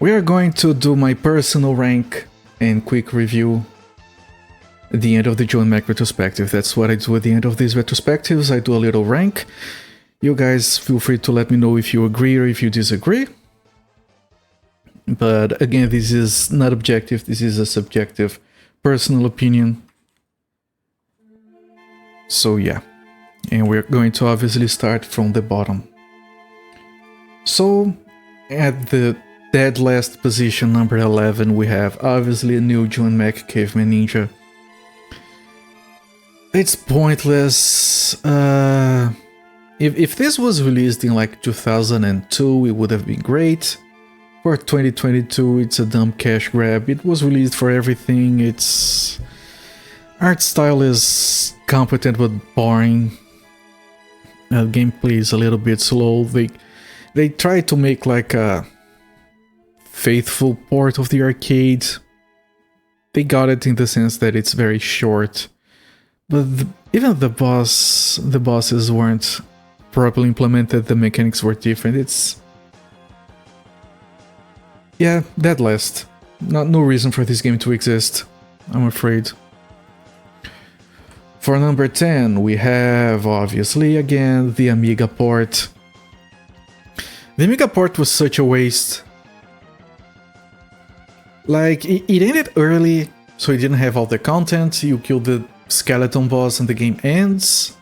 We are going to do my personal rank and quick review at the end of the John Mac retrospective. That's what I do at the end of these retrospectives. I do a little rank. You guys feel free to let me know if you agree or if you disagree. But again, this is not objective, this is a subjective personal opinion. So yeah, and we're going to obviously start from the bottom. So at the dead last position, number 11, we have obviously a new John Mac Caveman Ninja. It's pointless. If this was released in like 2002, it would have been great. For 2022, it's a dumb cash grab. It was released for everything. Its art style is competent but boring. Gameplay is a little bit slow. They tried to make like a faithful port of the arcade. They got it in the sense that it's very short. But even the bosses weren't properly implemented. The mechanics were different. Yeah, dead last. No reason for this game to exist, I'm afraid. For number 10, we have, obviously, again, the Amiga port. The Amiga port was such a waste. Like, it ended early, so it didn't have all the content. You kill the skeleton boss and the game ends.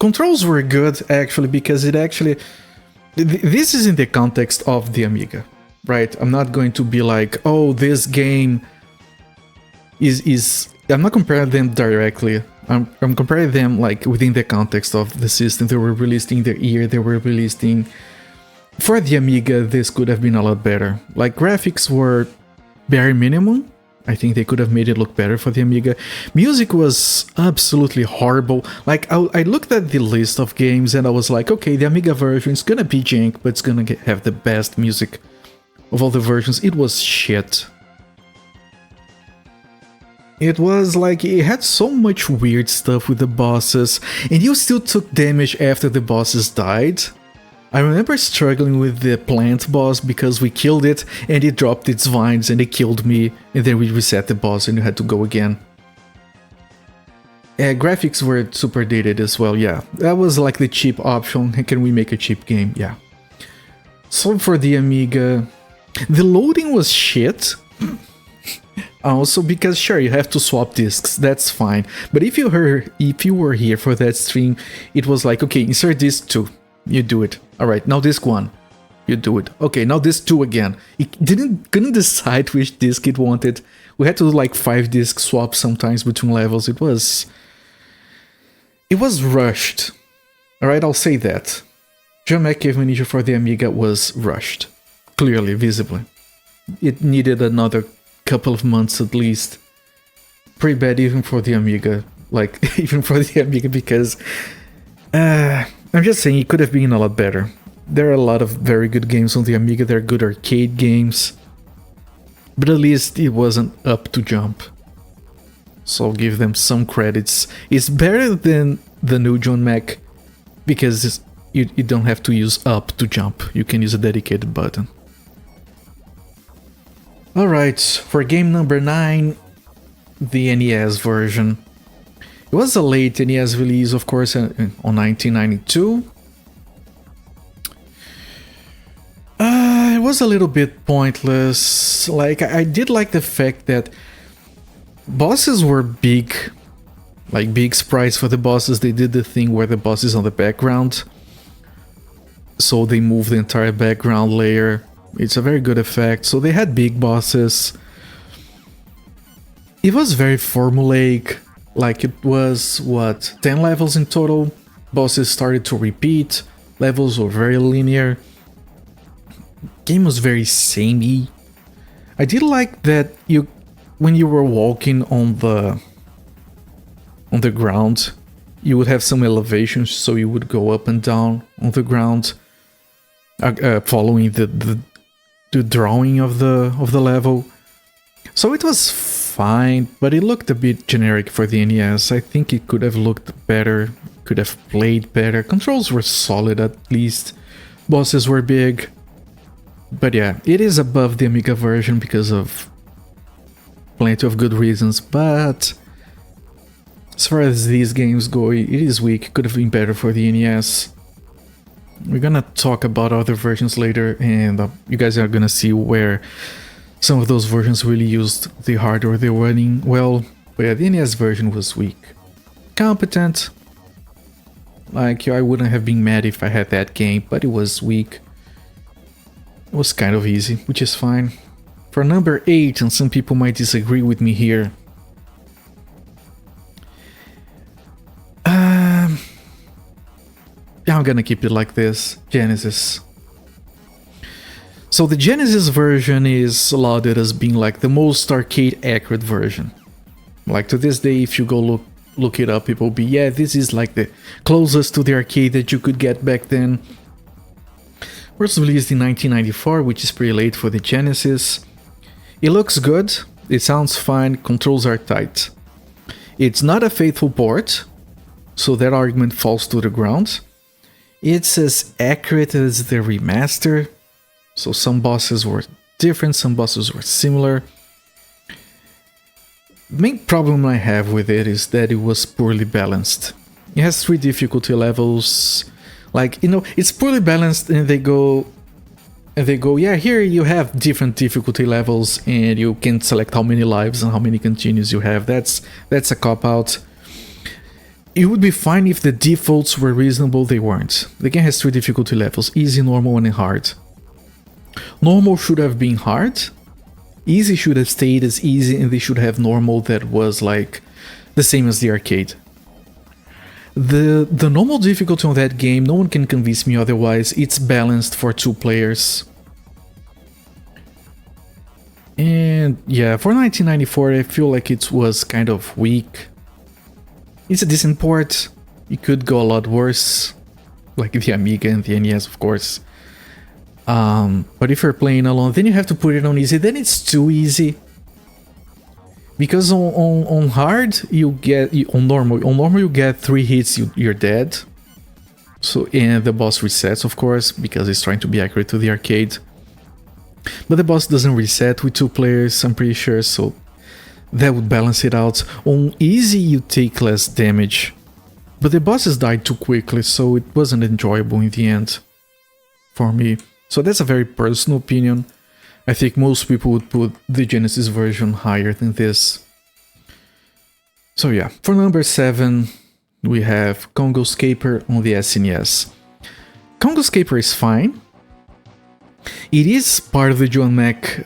Controls were good, actually, because it actually... This is in the context of the Amiga, right? I'm not going to be like, oh, this game is... I'm not comparing them directly. I'm comparing them like within the context of the system. They were released in the year they were released in. For the Amiga, this could have been a lot better. Like, graphics were bare minimum. I think they could have made it look better for the Amiga. Music was absolutely horrible. Like, I looked at the list of games and I was like, okay, the Amiga version is gonna be jank, but it's gonna have the best music of all the versions. It was shit. It was like, it had so much weird stuff with the bosses, and you still took damage after the bosses died. I remember struggling with the plant boss because we killed it and it dropped its vines and it killed me, and then we reset the boss and you had to go again. Graphics were super dated as well, yeah. That was like the cheap option. Can we make a cheap game? Yeah. So for the Amiga, the loading was shit. Also because sure, you have to swap discs, that's fine. But if you were here for that stream, it was like, okay, insert disc 2. You do it. Alright, now disc 1. You do it. Okay, now disc 2 again. It couldn't decide which disc it wanted. We had to do like 5 disc swaps sometimes between levels. It was rushed. Alright, I'll say that. John Mac Caveman Ninja for the Amiga was rushed. Clearly, visibly. It needed another couple of months at least. Pretty bad even for the Amiga. Like, even for the Amiga because... I'm just saying it could have been a lot better. There are a lot of very good games on the Amiga, they're good arcade games. But at least it wasn't up to jump. So I'll give them some credits. It's better than the new John Mac because you don't have to use up to jump. You can use a dedicated button. Alright, for game number 9, the NES version. It was a late NES release, of course, on 1992. It was a little bit pointless. Like, I did like the fact that bosses were big. Like, big sprites for the bosses. They did the thing where the boss is on the background. So they moved the entire background layer. It's a very good effect. So they had big bosses. It was very formulaic. Like, it was, what, 10 levels in total? Bosses started to repeat, levels were very linear. Game was very samey. I did like that when you were walking on the ground, you would have some elevations, so you would go up and down on the ground, following the drawing of the level. So it was fine, but it looked a bit generic for the NES. I think it could have looked better, could have played better. Controls were solid at least. Bosses were big. But yeah, it is above the Amiga version because of plenty of good reasons, but as far as these games go, it is weak. Could have been better for the NES. We're gonna talk about other versions later, and you guys are gonna see where some of those versions really used the hardware they were running well. But yeah, the NES version was weak. Competent. Like, I wouldn't have been mad if I had that game, but it was weak. It was kind of easy, which is fine. For number 8, and some people might disagree with me here. I'm gonna keep it like this. Genesis. So the Genesis version is lauded as being like the most arcade accurate version. Like to this day, if you go look it up, people will be, yeah, this is like the closest to the arcade that you could get back then. It was released in 1994, which is pretty late for the Genesis. It looks good, it sounds fine, controls are tight. It's not a faithful port, so that argument falls to the ground. It's as accurate as the remaster, so some bosses were different, some bosses were similar. The main problem I have with it is that it was poorly balanced. It has 3 difficulty levels, like, you know, it's poorly balanced, and they go, yeah, here you have different difficulty levels and you can select how many lives and how many continues you have. That's a cop-out. It would be fine if the defaults were reasonable, they weren't. The game has 3 difficulty levels, easy, normal, and hard. Normal should have been hard, easy should have stayed as easy, and they should have normal that was like the same as the arcade. The normal difficulty on that game, no one can convince me otherwise, it's balanced for 2 players. And yeah, for 1994 I feel like it was kind of weak. It's a decent port, it could go a lot worse, like the Amiga and the NES of course. But if you're playing alone, then you have to put it on easy, then it's too easy. Because on hard, you get, on normal you get 3 hits, you're dead. So, and the boss resets of course, because it's trying to be accurate to the arcade. But the boss doesn't reset with 2 players, I'm pretty sure, so that would balance it out. On easy you take less damage, but the bosses died too quickly, so it wasn't enjoyable in the end for me. So that's a very personal opinion. I think most people would put the Genesis version higher than this. So yeah, for number 7 we have Congoscaper on the SNES. Congoscaper is fine. It is part of the John Mac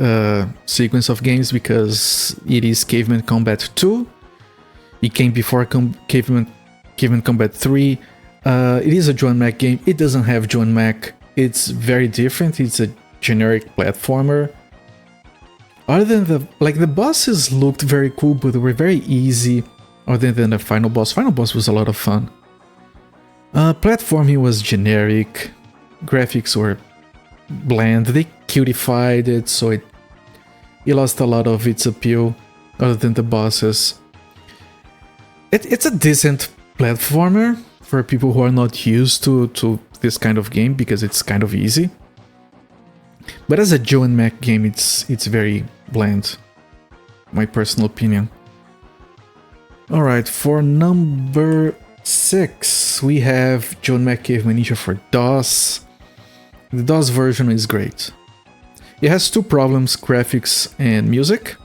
sequence of games because it is Caveman Combat 2. It came before Caveman Combat 3. It is a John Mac game. It doesn't have John Mac. It's very different. It's a generic platformer. Other than the bosses looked very cool, but they were very easy. Other than the final boss. Final boss was a lot of fun. Platforming was generic. Graphics were bland. They cutified it, so it lost a lot of its appeal, other than the bosses. It's a decent platformer for people who are not used to this kind of game, because it's kind of easy. But as a Joe and Mac game, it's very bland, my personal opinion. Alright, for number 6, we have Joe and Mac Caveman Ninja for DOS. The DOS version is great. It has 2 problems, graphics and music.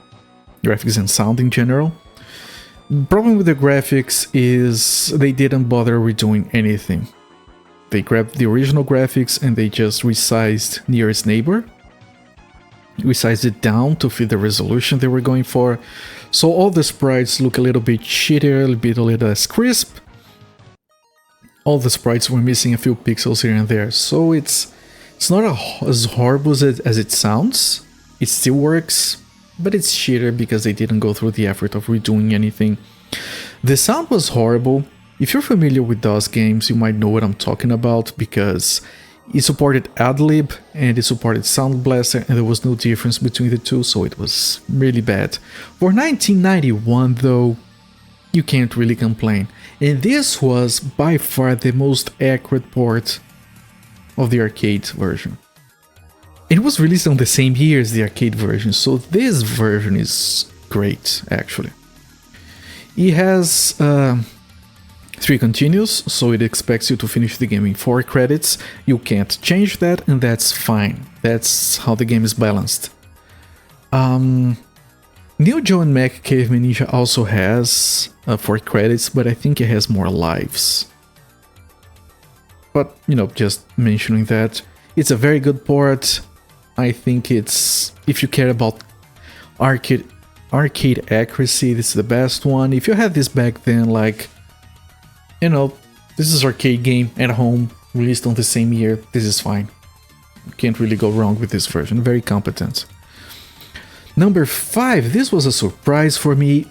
Graphics and sound in general. The problem with the graphics is they didn't bother redoing anything. They grabbed the original graphics and they just resized Nearest Neighbor. Resized it down to fit the resolution they were going for. So all the sprites look a little bit shittier, a little less crisp. All the sprites were missing a few pixels here and there. So it's not as horrible as it sounds. It still works, but it's shittier because they didn't go through the effort of redoing anything. The sound was horrible. If you're familiar with DOS games, you might know what I'm talking about, because it supported Adlib and it supported Sound Blaster, and there was no difference between the two, so it was really bad. For 1991 though, you can't really complain. And this was by far the most accurate port of the arcade version. It was released on the same year as the arcade version, so this version is great, actually. It has 3 continues, so it expects you to finish the game in 4 credits. You can't change that, and that's fine. That's how the game is balanced. Neo Geo and Mac Caveman Ninja also has 4 credits, but I think it has more lives. But, you know, just mentioning that. It's a very good port. I think it's, if you care about arcade accuracy, this is the best one. If you had this back then, like, you know, this is arcade game at home, released on the same year, this is fine. You can't really go wrong with this version, very competent. Number 5, this was a surprise for me,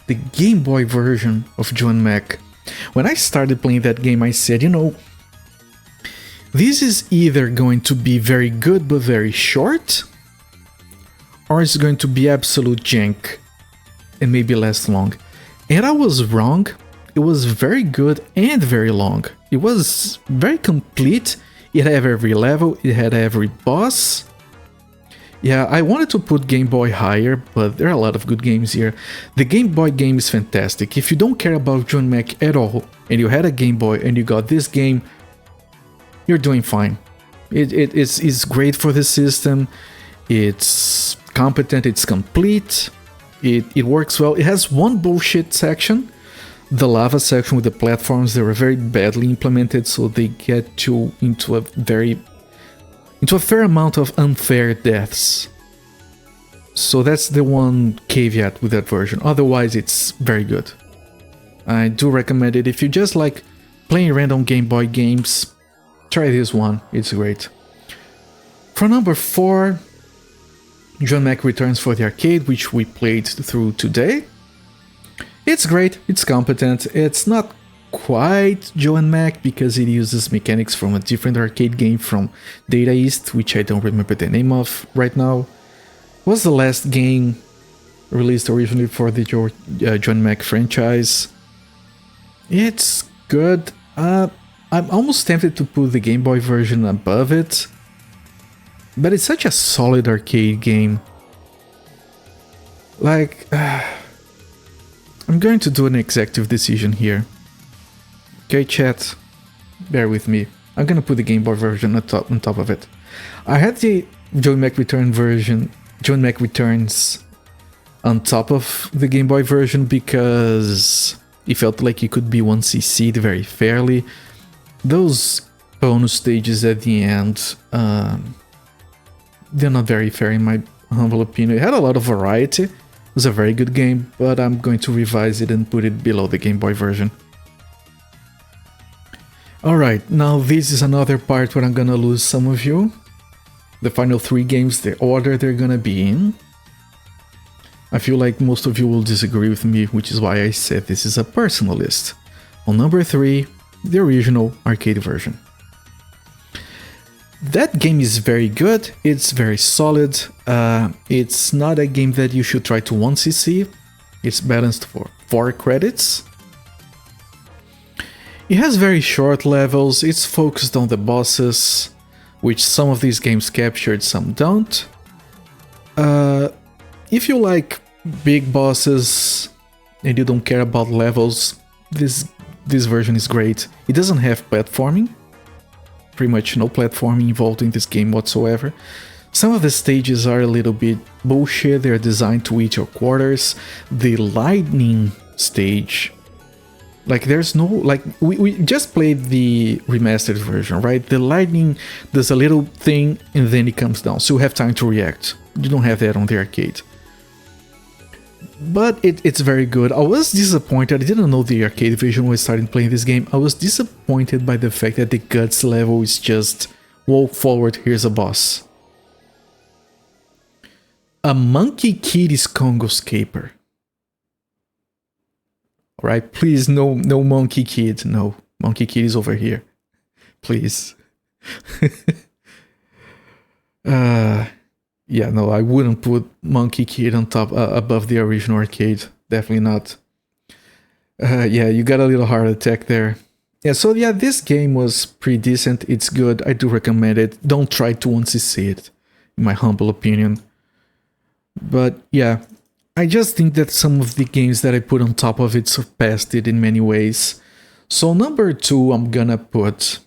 the Game Boy version of Geo and Mac. When I started playing that game, I said, you know, this is either going to be very good but very short, or it's going to be absolute jank and maybe last long. And I was wrong. It was very good and very long. It was very complete. It had every level, it had every boss. Yeah, I wanted to put Game Boy higher, but there are a lot of good games here. The Game Boy game is fantastic. If you don't care about Geo and Mac at all, and you had a Game Boy and you got this game, you're doing fine. It's great for the system. It's competent, it's complete. It works well. It has one bullshit section, the lava section with the platforms. They were very badly implemented, so they get you into a fair amount of unfair deaths. So that's the one caveat with that version. Otherwise, it's very good. I do recommend it. If you just like playing random Game Boy games, try this one. It's great. For number 4, Geo and Mac returns for the arcade, which we played through today. It's great, it's competent, it's not quite Geo and Mac because it uses mechanics from a different arcade game from Data East, which I don't remember the name of right now. It was the last game released originally for the Geo and Mac franchise. It's good. I'm almost tempted to put the Game Boy version above it, but it's such a solid arcade game. Like, I'm going to do an executive decision here. Okay, chat, bear with me. I'm gonna put the Game Boy version on top of it. I had the Geo and Mac Returns on top of the Game Boy version because it felt like it could be 1cc'd very fairly. Those bonus stages at the end, they're not very fair in my humble opinion. It had a lot of variety. It was a very good game, but I'm going to revise it and put it below the Game Boy version. Alright, now this is another part where I'm gonna lose some of you. The final 3 games, the order they're gonna be in. I feel like most of you will disagree with me, which is why I said this is a personal list. On number 3, the original arcade version. That game is very good, it's very solid, it's not a game that you should try to 1cc, it's balanced for 4 credits. It has very short levels, it's focused on the bosses, which some of these games captured, some don't. If you like big bosses and you don't care about levels, this version is great. It doesn't have platforming, pretty much no platforming involved in this game whatsoever. Some of the stages are a little bit bullshit, they're designed to eat your quarters. The lightning stage, like there's no, like we just played the remastered version, right? The lightning does a little thing and then it comes down, so you have time to react. You don't have that on the arcade. But it's very good. I was disappointed, I didn't know the arcade version when I started playing this game. I was disappointed by the fact that the guts level is just walk forward, here's a boss. A Monkey Kid is Congo's Caper. Alright, please, no Monkey Kid. No, Monkey Kid is over here. Please. Yeah, no, I wouldn't put Monkey Kid on top, above the original arcade. Definitely not. Yeah, you got a little heart attack there. Yeah, so yeah, this game was pretty decent. It's good. I do recommend it. Don't try to 1cc it. in my humble opinion. But yeah, I just think that some of the games that I put on top of it surpassed it in many ways. So number 2, I'm gonna put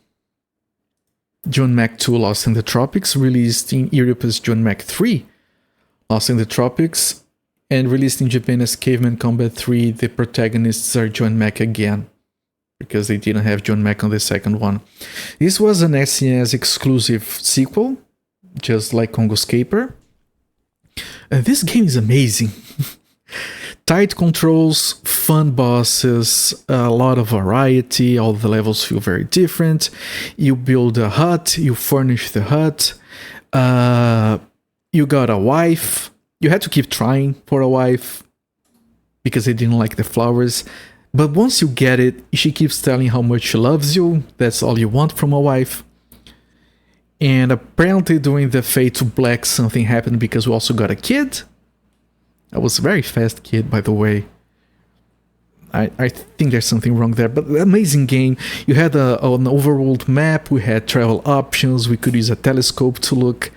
John Mac 2 Lost in the Tropics, released in Europe as John Mac 3 Lost in the Tropics, and released in Japan as Caveman Combat 3. The protagonists are John Mac again, because they didn't have John Mac on the second one. This was an SNES exclusive sequel, just like Congo's Caper. And this game is amazing. Tight controls, fun bosses, a lot of variety, all the levels feel very different. You build a hut, you furnish the hut, you got a wife. You had to keep trying for a wife because they didn't like the flowers. But once you get it, she keeps telling how much she loves you. That's all you want from a wife. And apparently during the Fade to Black something happened because we also got a kid. I was a very fast kid, by the way. I think there's something wrong there, but amazing game. You had an overworld map, we had travel options, we could use a telescope to look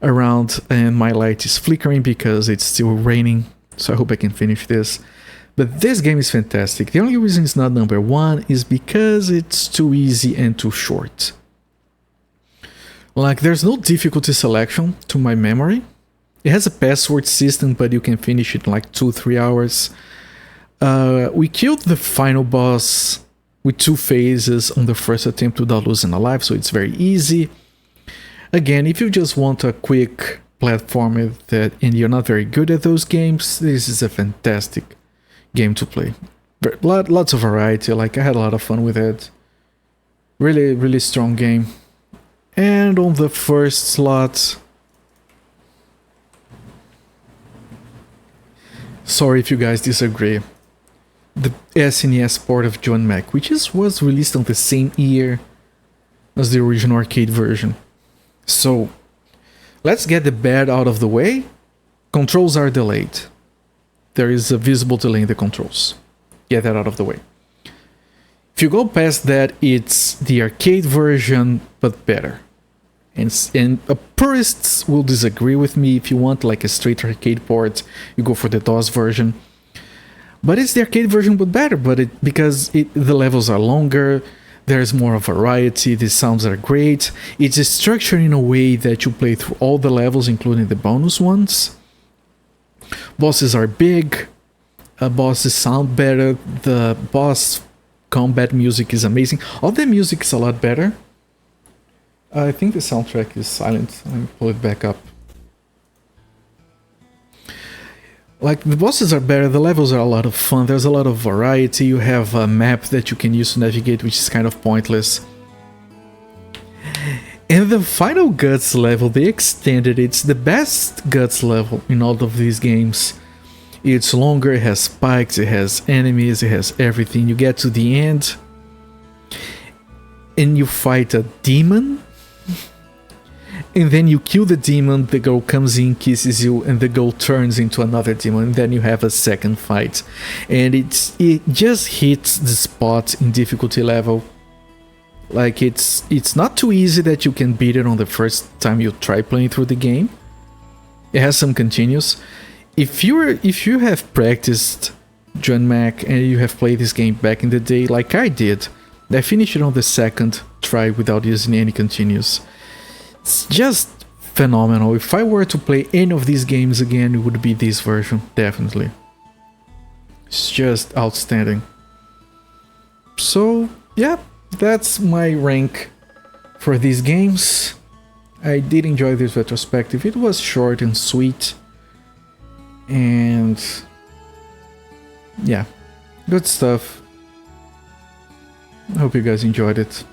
around, and my light is flickering because it's still raining, so I hope I can finish this. But this game is fantastic. The only reason it's not number 1 is because it's too easy and too short. Like, there's no difficulty selection to my memory. It has a password system, but you can finish it in like 2-3 hours. We killed the final boss with 2 phases on the first attempt without losing a life, so it's very easy. Again, if you just want a quick platformer and you're not very good at those games, this is a fantastic game to play. Lots of variety, like I had a lot of fun with it. Really, really strong game. And on the first slot, sorry if you guys disagree, the SNES port of John Mac, which was released on the same year as the original arcade version. So, let's get the bad out of the way. Controls are delayed. There is a visible delay in the controls. Get that out of the way. If you go past that, it's the arcade version, but better. And purists will disagree with me. If you want like a straight arcade port, you go for the DOS version. But it's the arcade version but better, because the levels are longer, there's more variety, the sounds are great. It's structured in a way that you play through all the levels, including the bonus ones. Bosses are big, bosses sound better, the boss combat music is amazing. All the music is a lot better. I think the soundtrack is silent. Let me pull it back up. Like, the bosses are better, the levels are a lot of fun, there's a lot of variety, you have a map that you can use to navigate, which is kind of pointless. And the final Guts level, they extended, it's the best Guts level in all of these games. It's longer, it has spikes, it has enemies, it has everything. You get to the end, and you fight a demon. And then you kill the demon, the girl comes in, kisses you, and the girl turns into another demon, and then you have a second fight. And it just hits the spot in difficulty level. Like, it's not too easy that you can beat it on the first time you try playing through the game. It has some continues. If you have practiced John Mac and you have played this game back in the day, like I did, I finished it on the second try without using any continues. It's just phenomenal. If I were to play any of these games again, it would be this version, definitely. It's just outstanding. So, yeah, that's my rank for these games. I did enjoy this retrospective. It was short and sweet. And yeah, good stuff. I hope you guys enjoyed it.